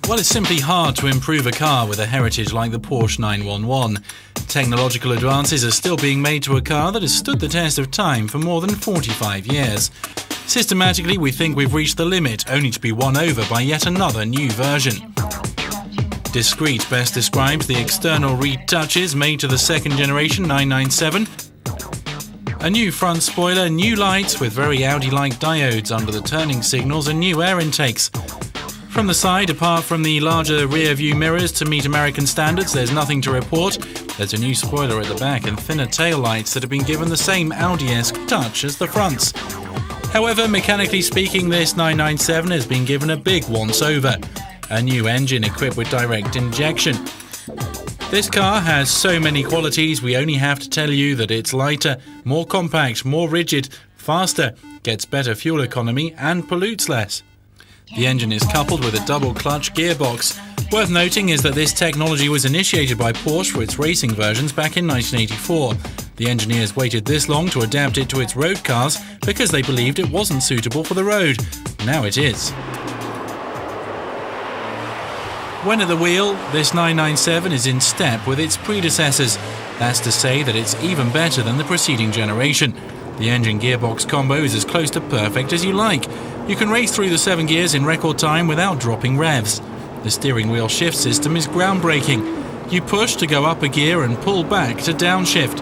Well, it's simply hard to improve a car with a heritage like the Porsche 911. Technological advances are still being made to a car that has stood the test of time for more than 45 years. Systematically, we think we've reached the limit, only to be won over by yet another new version. Discreet best describes the external retouches made to the second generation 997. A new front spoiler, new lights with very Audi-like diodes under the turning signals and new air intakes. From the side, apart from the larger rear-view mirrors to meet American standards, there's nothing to report. There's a new spoiler at the back and thinner tail lights that have been given the same Audi-esque touch as the fronts. However, mechanically speaking, this 997 has been given a big once-over. A new engine equipped with direct injection. This car has so many qualities, we only have to tell you that it's lighter, more compact, more rigid, faster, gets better fuel economy and pollutes less. The engine is coupled with a double-clutch gearbox. Worth noting is that this technology was initiated by Porsche for its racing versions back in 1984. The engineers waited this long to adapt it to its road cars because they believed it wasn't suitable for the road. Now it is. When at the wheel, this 997 is in step with its predecessors. That's to say that it's even better than the preceding generation. The engine-gearbox combo is as close to perfect as you like. You can race through the 7 gears in record time without dropping revs. The steering wheel shift system is groundbreaking. You push to go up a gear and pull back to downshift.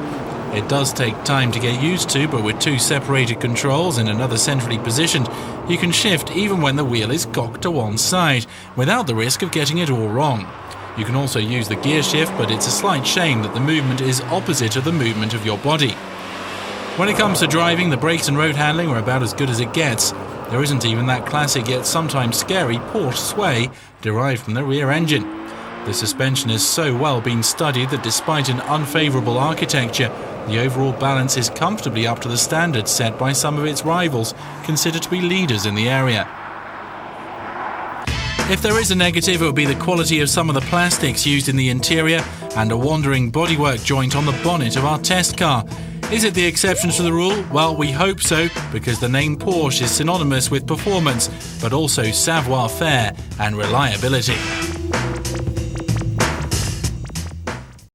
It does take time to get used to, but with 2 separated controls and another centrally positioned, you can shift even when the wheel is cocked to one side, without the risk of getting it all wrong. You can also use the gear shift, but it's a slight shame that the movement is opposite of the movement of your body. When it comes to driving, the brakes and road handling are about as good as it gets. There isn't even that classic yet sometimes scary Porsche sway derived from the rear engine. The suspension has so well been studied that despite an unfavourable architecture, the overall balance is comfortably up to the standards set by some of its rivals, considered to be leaders in the area. If there is a negative, it would be the quality of some of the plastics used in the interior and a wandering bodywork joint on the bonnet of our test car. Is it the exception to the rule? Well, we hope so, because the name Porsche is synonymous with performance, but also savoir-faire and reliability.